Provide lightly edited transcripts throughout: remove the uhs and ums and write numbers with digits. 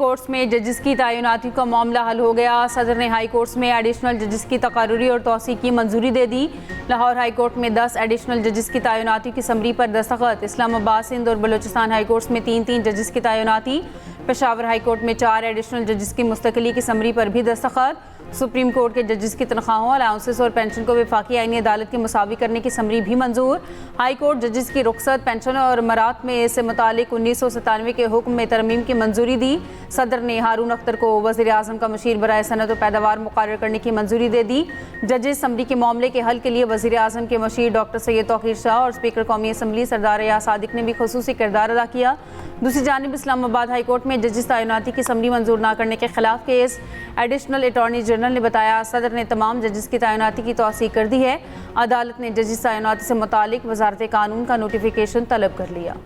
Courts में जजेस की तैनाती का मामला हल हो गया। सदर ने हाई कोर्ट्स में एडिशनल जजेस की तकर्री और तोसी की मंजूरी दे दी। लाहौर हाई कोर्ट में 10 एडिशनल जजेस की तैनाती की समरी पर दस्तखत। इस्लामाबाद, सिंध और बलूचिस्तान हाई कोर्ट्स में 3-3 जजेस की तैनाती। पेशावर हाई कोर्ट में 4 एडिशनल जजेस की मुस्तकिली की समरी पर भी दस्तखत। सुप्रीम कोर्ट के जजेस की तनख्वाहों, अलाउंसेस और पेंशन को वफाकी आईनी अदालत के मुसावी करने की समरी भी मंजूर। हाई कोर्ट जजेस की रुखसत, पेंशन और मरात में से मुतालिक 1997 के हुक्म में तरमीम की मंजूरी दी। सदर ने हारून अख्तर को वज़ीर आज़म का मशीर बराए सनत और पैदावार मुकर्रर करने की मंजूरी दे दी। जजेस समरी के मामले के हल के लिए वज़ीर आज़म के मशीर डॉक्टर सैयद तौकीर शाह और स्पीकर कौमी असम्बली सरदार या सादिक ने भी खुसूसी किरदार अदा किया। दूसरी जानिब इस्लामाबाद हाई कोर्ट में जजेस तैनाती की समरी मंजूर न करने के खिलाफ केस। एडिशनल अटॉर्नी जनरल ने बताया, सदर ने तमाम जजेस की तैनाती की तौसीक कर दी है। अदालत ने जजेस तैनाती से मुतालिक वजारत कानून का नोटिफिकेशन तलब कर लिया।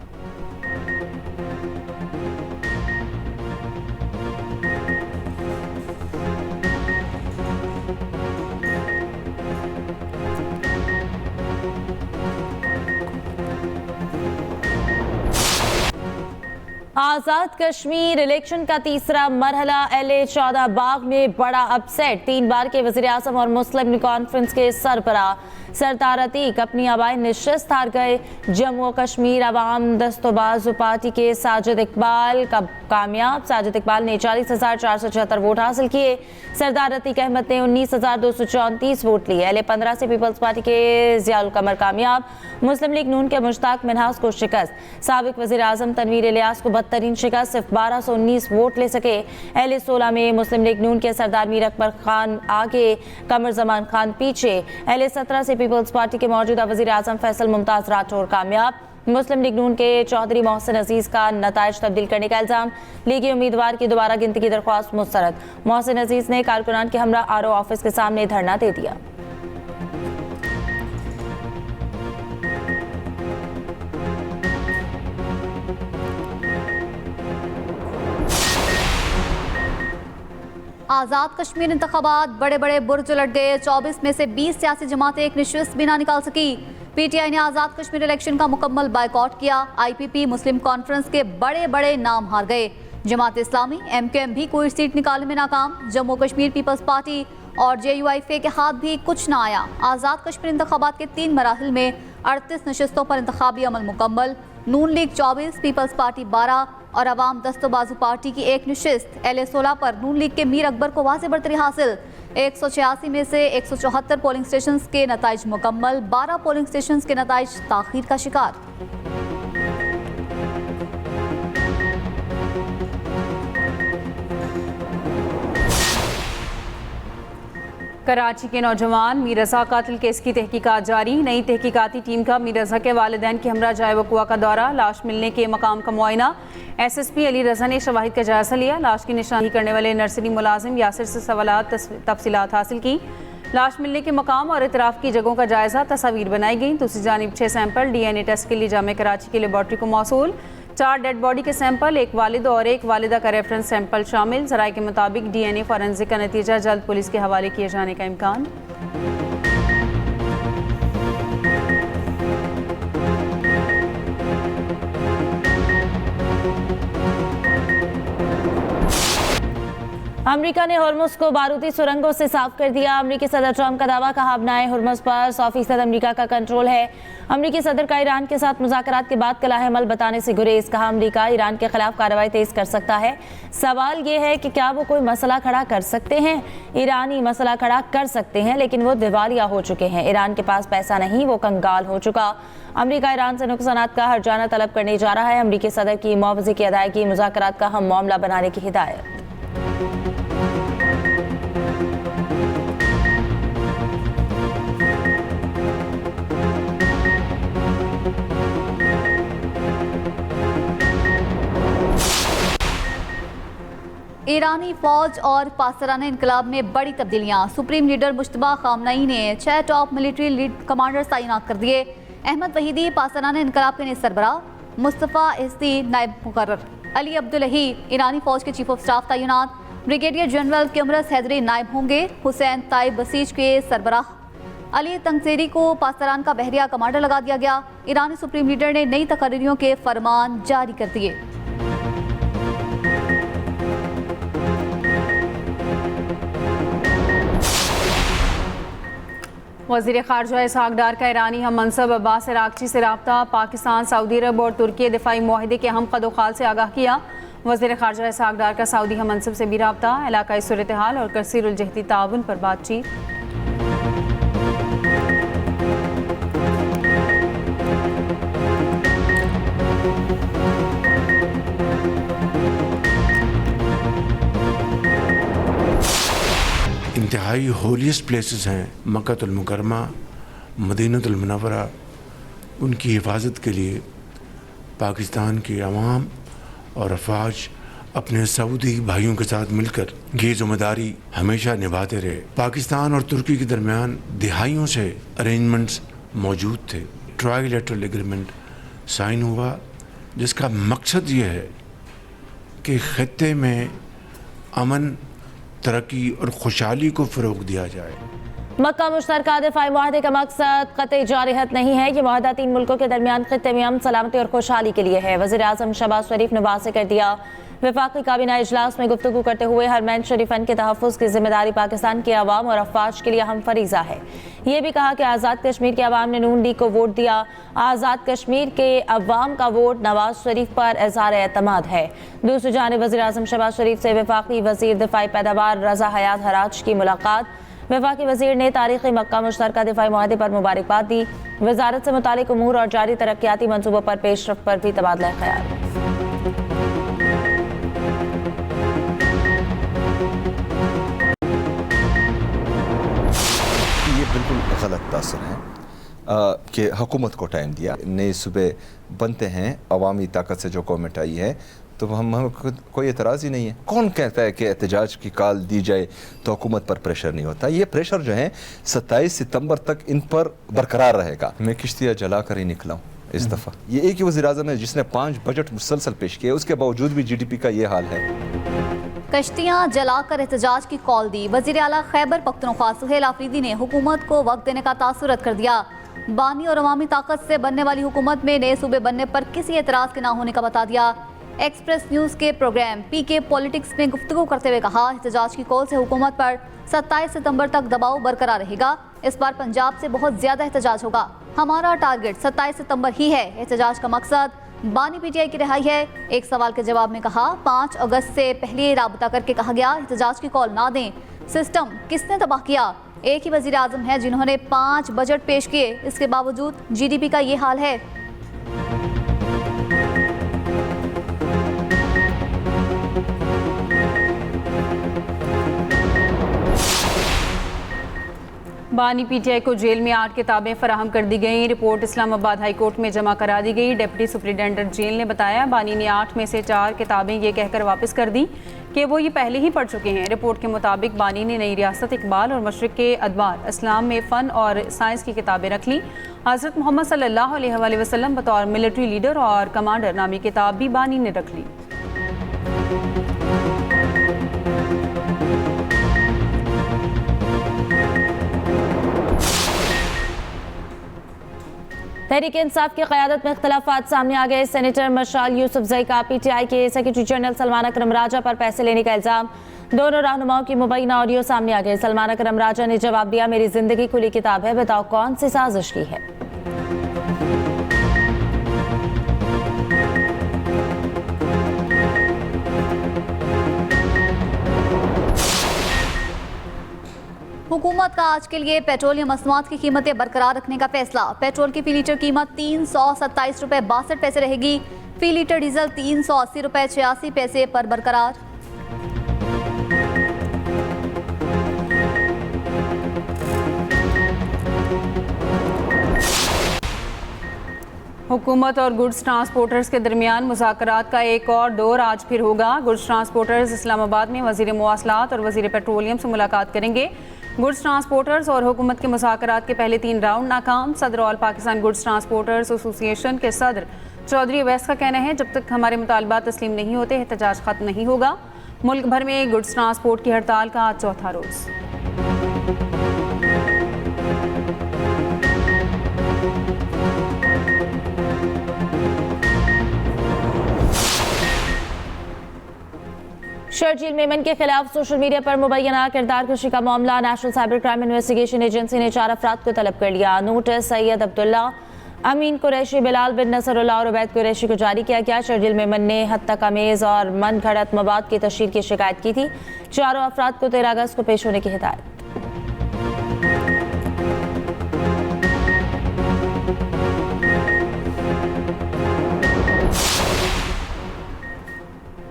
आज़ाद कश्मीर इलेक्शन का तीसरा मरहला LA 14 बाग में बड़ा अपसेट। 3 बार के वज़ीर आज़म और मुस्लिम कॉन्फ्रेंस के सरबराह सरदार अतीक अपनी आबाई नशिस्त हार गए। जम्मू और कश्मीर अवाम दस्तोबाजू पार्टी के साजिद इकबाल का कामयाब। साजिद इकबाल ने 40,476 वोट हासिल किए। सरदार अतीक अहमद ने 19,234 वोट लिए। LA 15 से पीपल्स पार्टी के ज़ियाउल कमर कामयाब। मुस्लिम लीग नून के मुश्ताक मिन्हास को शिकस्त। साबिक वज़ीर आज़म तनवीर इलियास को बदतरीन शिकस्त, सिर्फ 1219 वोट ले सके। LA 16 में मुस्लिम लीग नून के सरदार मीर अकबर खान आगे, कमर जमान खान पीछे। LA 17 से पीपल्स पार्टी के मौजूदा वज़ीर आज़म फैसल मुमताज़ राठौर कामयाब। मुस्लिम लीग नून के चौधरी मोहसिन अजीज़ का नताइज तब्दील करने का इल्ज़ाम। लीगी उम्मीदवार की दोबारा गिनती की दरख्वास्त मुस्तरद। मोहसिन अजीज़ ने कारकुनान के हमरा RO ऑफिस के सामने धरना दे दिया। आज़ाद कश्मीर इंतखाबात बड़े बड़े बुर्ज उलट गए। 24 में से 20 सियासी जमातें एक निश्चित भी ना निकाल सकी। PTI ने आज़ाद कश्मीर इलेक्शन का मुकम्मल बायकॉट किया। IPP मुस्लिम कॉन्फ्रेंस के बड़े बड़े नाम हार गए। जमात इस्लामी MKM भी कोई सीट निकालने में नाकाम। जम्मू कश्मीर पीपल्स पार्टी और JUIFA के हाथ भी कुछ ना आया। आज़ाद कश्मीर इंतखाबात के 3 मराहिल में 38 नशिस्तों पर इंतखाबी अमल मुकम्मल। नून लीग 24, पीपल्स पार्टी 12 और अवाम दस्तोबाजू पार्टी की 1 नशिस्त। LA 16 पर नून लीग के मीर अकबर को वाज़ेह बरतरी हासिल। 186 में से 174 पोलिंग स्टेशन के नताइज मुकम्मल। 12 पोलिंग स्टेशन के नताइज ताख़ीर का शिकार। कराची के नौजवान मीर रज़ा कातिल केस की तहकीकात जारी। नई तहकीकाती टीम का मीर रज़ा के वालिदैन के हमरा जाए वक़ुआ का दौरा। लाश मिलने के मकाम का मुआयना। SSP अली रज़ा ने शवाहिद का जायजा लिया। लाश की निशानी करने वाले नर्सरी मुलाजिम यासिर से सवालात तफसीलात हासिल की। लाश मिलने के मकाम और इतराफ़ की जगहों का जायजा, तस्वीर बनाई गई। दूसरी जानिब 6 सैंपल DNA टेस्ट के लिए जामे कराची की लेबॉर्ट्री को मौसूल। 4 डेड बॉडी के सैंपल, 1 वालिद और 1 वालिदा का रेफरेंस सैंपल शामिल। ज़राए के मुताबिक DNA फॉरेंसिक का नतीजा जल्द पुलिस के हवाले किए जाने का इम्कान। अमेरिका ने हॉर्मुज़ को बारूदी सुरंगों से साफ कर दिया। अमेरिकी सदर ट्रंप का दावा, कहा अपनाए हॉर्मुज़ पर 100% अमेरिका का कंट्रोल है। अमेरिकी सदर का ईरान के साथ मुज़ाकरात के बाद कलाह अमल बताने से गुरेज। कहा अमेरिका ईरान के खिलाफ कार्रवाई तेज कर सकता है। सवाल ये है कि क्या वो कोई मसला खड़ा कर सकते हैं। ईरानी मसला खड़ा कर सकते हैं, लेकिन वो दिवालिया हो चुके हैं। ईरान के पास पैसा नहीं, वो कंगाल हो चुका। अमेरिका ईरान से नुकसानात का हर्जाना तलब करने जा रहा है। अमेरिकी सदर की मुआवजे की अदायगी मुज़ाकरात का अहम मामला बनाने की हिदायत। ईरानी फौज और पासराना इनकलाब में बड़ी तब्दीलियां। सुप्रीम लीडर मुश्तबा खामनई ने 6 टॉप मिलिट्री लीड कमांडर्स तैनात कर दिए। अहमद वहीदी पासराना इनकलाब के नए सरबराह, मुस्तफ़ा इस्ती नायब मुकर्रर। अली अब्दुलही ईरानी फौज के चीफ ऑफ स्टाफ तैनात। ब्रिगेडियर जनरल किमरस हैदरी नायब होंगे। हुसैन ताइब बसीज के सरबराह। अली तंगसेरी को पासरान का बहरिया कमांडर लगा दिया गया। ईरानी सुप्रीम लीडर ने नई तकरीरों के फरमान जारी कर दिए। वज़ीर ख़ारजा इसहाक़ डार का ईरानी हम मनसब अब्बास अराग़ची से रब्ता। पाकिस्तान, सऊदी अरब और तुर्की दिफाई मुआहदे के अहम कदोखाल से आगाह किया। वज़ीर ख़ारजा इसहाक़ डार का सऊदी हम मनसब से भी रब्ता। इलाक़ाई सूरत हाल और कसीरुल जहती ताउन पर बातचीत। इंतहाई होलीस्ट प्लेसेस हैं मक्कातुल मुकरमा, मदीनतुल मुनव्वरा। उनकी हिफाजत के लिए पाकिस्तान के अवाम और अफवाज अपने सऊदी भाइयों के साथ मिलकर ये जिम्मेदारी हमेशा निभाते रहे। पाकिस्तान और तुर्की के दरमियान दिहाइयों से अरेंजमेंट्स मौजूद थे। ट्राइलेटरल एग्रीमेंट साइन हुआ जिसका मकसद ये है कि खत्ते में अमन, तरक्की और खुशहाली को फ़रोग़ दिया जाए। मक्का मुश्तरका दिफाई मुआहदे का मकसद क़त्ई जारिहत नहीं है। ये मुआहदा 3 मुल्कों के दरमियान खित्ते में अमन, सलामती और खुशहाली के लिए है। वज़ीर आज़म शहबाज शरीफ ने वाज़ेह कर दिया। वफाकी काबीना इजलास में गुफ्तगू करते हुए हरमैन शरीफन के तहफ़्फ़ुज़ की जिम्मेदारी पाकिस्तान के अवाम और अफवाज के लिए अहम फरीज़ा है। ये भी कहा कि आज़ाद कश्मीर के अवाम ने नून लीग को वोट दिया। आज़ाद कश्मीर के अवाम का वोट नवाज शरीफ पर इज़हार एतमाद है। दूसरी जानिब वज़ीर आज़म शहबाज शरीफ से वफाकी वज़ीर दिफाई पैदावार रज़ा हयात हराज की मुलाकात। वफाकी वज़ीर ने तारीख़ी मक्का मुश्तरका दिफाई मुआहदे पर मुबारकबाद दी। वज़ारत से मुतालिक उमूर और जारी तरक्याती मंसूबों पर पेशरफ्त पर भी तबादला ख्याल। बिल्कुल गलत तासर है कि हुकूमत को टाइम दिया। नए सूबे बनते हैं अवामी ताकत से जो गवर्नमेंट आई है, तो हम कोई एतराज़ ही नहीं है। कौन कहता है कि एहतजाज की कॉल दी जाए तो हुकूमत पर प्रेशर नहीं होता। ये प्रेशर जो है 27 सितंबर तक इन पर बरकरार रहेगा। मैं किश्तियाँ जला कर ही निकला हूँ इस दफ़ा। ये एक ही वज़ीर आज़म है जिसने 5 बजट मुसलसल पेश किए, उसके बावजूद भी GDP का ये हाल है। कश्तियाँ जलाकर एहतजाज की कॉल दी। वज़ीर आला खैबर पख्तूनख्वा सुहेल आफरीदी ने हुकूमत को वक्त देने का तासुर रद्द कर दिया। बानी और अवामी ताकत से बनने वाली हुकूमत में नए सूबे बनने पर किसी एतराज़ के ना होने का बता दिया। एक्सप्रेस न्यूज़ के प्रोग्राम PK पॉलिटिक्स में गुफ्तगू करते हुए कहा, एहतजाज की कॉल से हुकूमत पर 27 सितंबर तक दबाव बरकरार रहेगा। इस बार पंजाब से बहुत ज़्यादा एहतजाज होगा। हमारा टारगेट 27 सितंबर ही है। एहतजाज का मकसद बानी PTI की रिहाई है। एक सवाल के जवाब में कहा, 5 अगस्त से पहले राबता करके कहा गया एहतजाज की कॉल ना दें। सिस्टम किसने तबाह किया? एक ही वज़ीर आज़म है जिन्होंने 5 बजट पेश किए, इसके बावजूद GDP का ये हाल है। बानी PTI को जेल में 8 किताबें फराहम कर दी गई। रिपोर्ट इस्लामाबाद हाई कोर्ट में जमा करा दी गई। डिप्टी सुप्रिटेंडेंट जेल ने बताया, बानी ने 8 में से 4 किताबें ये कहकर वापस कर दी कि वो ये पहले ही पढ़ चुके हैं। रिपोर्ट के मुताबिक बानी ने नई रियासत, इकबाल और मशरिक के अदबार, इस्लाम में फ़न और साइंस की किताबें रख लीं। हज़रत मोहम्मद सल्लल्लाहु अलैहि वसल्लम बतौर मिलिट्री लीडर और कमांडर नामी किताब भी बानी ने रख ली। तहरीक इंसाफ की क़यादत में इख्तलाफात सामने आ गए। सेनेटर मशाल यूसुफजई का PTI के सेक्रेटरी जनरल सलमान अकरम राजा पर पैसे लेने का इल्ज़ाम। दोनों रहनुमाओं की मुबैना ऑडियो सामने आ गए। सलमान अकरम राजा ने जवाब दिया, मेरी जिंदगी खुली किताब है, बताओ कौन सी साजिश की है। हुकूमत का आज के लिए पेट्रोलियम मसनूआत की कीमतें बरकरार रखने का फैसला। पेट्रोल की फी लीटर कीमत 327 रुपये 62 पैसे रहेगी। फी लीटर डीजल 380 रुपये 86 पैसे पर बरकरार। हुकूमत और गुड्स ट्रांसपोर्टर्स के दरमियान मुज़ाकरात का एक और दौर आज फिर होगा। गुड्स ट्रांसपोर्टर्स इस्लामाबाद में वज़ीर मवासलात और वज़ीर पेट्रोलियम से मुलाकात करेंगे। गुड्स ट्रांसपोर्टर्स और हुकूमत के मुज़ाकरात के पहले 3 राउंड नाकाम। सदर all Pakistan goods transporters association के सदर चौधरी अवैस का कहना है, जब तक हमारे मुतालबात तस्लीम नहीं होते एहतजाज खत्म नहीं होगा। मुल्क भर में गुड्स ट्रांसपोर्ट की हड़ताल का आज चौथा रोज़। शर्जील मेमन के खिलाफ सोशल मीडिया पर मुबैना किरदार कशी का मामला, national cyber crime investigation agency ने 4 अफराद को तलब कर लिया। नोटिस सैयद अब्दुल्ला, अमीन कुरैशी, बिलाल बिन नसरुल्लाह और उबैद कुरैशी को जारी किया गया। शर्जील मेमन ने हत्तक अमेज और मन घड़त मवाद की तशहीर की शिकायत की थी। चारों अफराद को 13 अगस्त को पेश होने की हिदायत।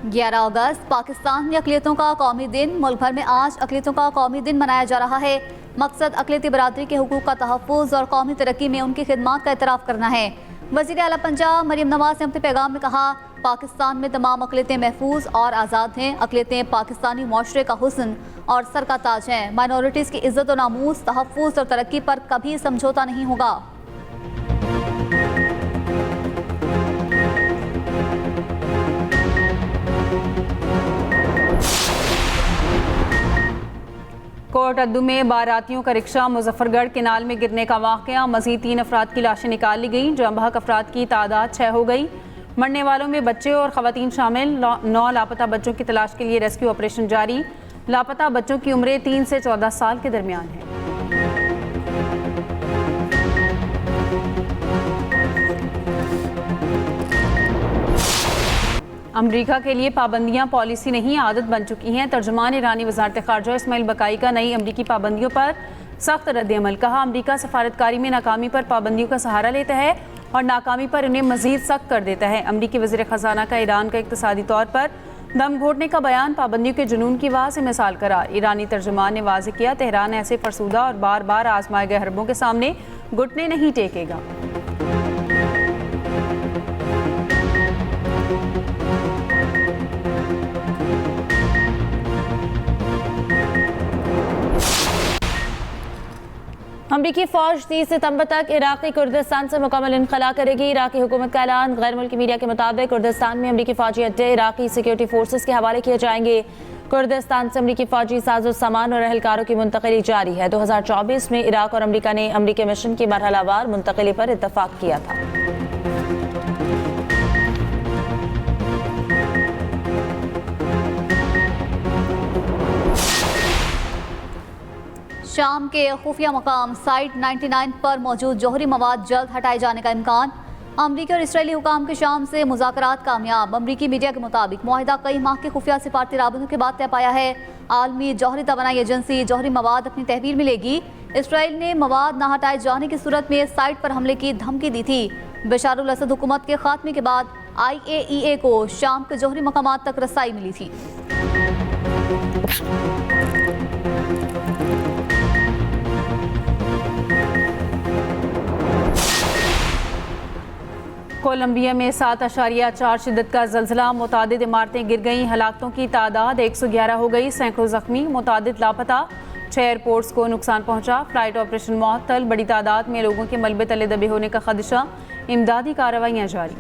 ग्यारह अगस्त पाकिस्तान में अक़लियतों का कौमी दिन। मुल्क भर में आज अक़लियतों का कौमी दिन मनाया जा रहा है। मकसद अक़लियती बरादरी के हुकूक का तहफ़्फ़ुज़ और कौमी तरक्की में उनकी खिदमात का एतराफ़ करना है। वज़ीर आला पंजाब मरीम नवाज़ ने अपने पैगाम में कहा, पाकिस्तान में तमाम अक़लियतें महफूज और आज़ाद हैं। अक़लियतें पाकिस्तानी मुआशरे का हुस्न और सर का ताज हैं। माइनॉरिटीज़ की इज़्ज़त और नामूस, तहफ़्फ़ुज़ और तरक्की पर कभी समझौता नहीं होगा। कोट अद्दू में बारातियों का रिक्शा मुजफ्फरगढ़ केनाल में गिरने का वाक़या। मज़ीद 3 अफराद की लाशें निकाल ली गई। जम बहक अफराद की तादाद 6 हो गई। मरने वालों में बच्चे और ख़वातीन शामिल। 9 लापता बच्चों की तलाश के लिए रेस्क्यू ऑपरेशन जारी। लापता बच्चों की उम्रें 3 से 14 साल के दरमियान है। अमरीका के लिए पाबंदियां पॉलिसी नहीं, आदत बन चुकी हैं। तर्जुमान ईरानी वज़ारत ख़ारजा इस्माइल बकाई का नई अमरीकी पाबंदियों पर सख्त रद्द-ए-अमल। कहा, अमरीका सफारतकारी में नाकामी पर पाबंदियों का सहारा लेता है और नाकामी पर उन्हें मज़ीद सख्त कर देता है। अमरीकी वज़ीर ख़जाना का ईरान का इक़्तिसादी तौर पर दम घोटने का बयान पाबंदियों के जुनून की वाह से मिसाल करार। ईरानी तर्जुमान ने वाज़ेह किया, तेहरान ऐसे फरसूदा और बार बार आजमाए गए हरबों के सामने घुटने नहीं टेकेगा। अमरीकी फौज 30 सितंबर तक इराक़ी कुर्दिस्तान से मुकम्मल इनखला करेगी। इराक़ी हुकूमत का ऐलान। गैर मुल्की मीडिया के मुताबिक कुर्दिस्तान में अमरीकी फौजी अड्डे इराक़ी सिक्योरिटी फोर्सेस के हवाले किए जाएंगे। कुर्दिस्तान से अमरीकी फौजी साजो सामान और एहलकारों की मुंतकिली जारी है। 2024 में इराक़ और अमरीका ने अमरीकी मिशन की मरहलावार मुंतकिली पर इत्तफाक किया था। शाम के खुफिया मकाम साइट 99 पर मौजूद जौहरी मवाद जल्द हटाए जाने का इम्कान। अमरीकी और इसराइली हुकाम के शाम से मुज़ाकरात कामयाब। अमरीकी मीडिया के मुताबिक मुआहिदा कई माह के खुफिया सिफारती राबतों के बाद तय पाया है। आलमी जौहरी तवानाई एजेंसी जौहरी मवाद अपनी तहवील में लेगी। इसराइल ने मवाद न हटाए जाने की सूरत में साइट पर हमले की धमकी दी थी। बशारुल असद हुकूमत के खात्मे के बाद IAEA को शाम के जौहरी मकामात तक रसाई मिली थी। कोलंबिया में 7.4 शिद्दत का ज़ल्ज़ला। मुतादिद इमारतें गिर गईं। हलाकतों की तादाद 111 हो गई। सैकड़ों ज़ख्मी, मुतादिद लापता। 6 एयरपोर्ट्स को नुकसान पहुंचा। फ्लाइट ऑपरेशन मुअत्तल। बड़ी तादाद में लोगों के मलबे तले दबे होने का खदशा। इमदादी कार्रवाइयाँ जारी।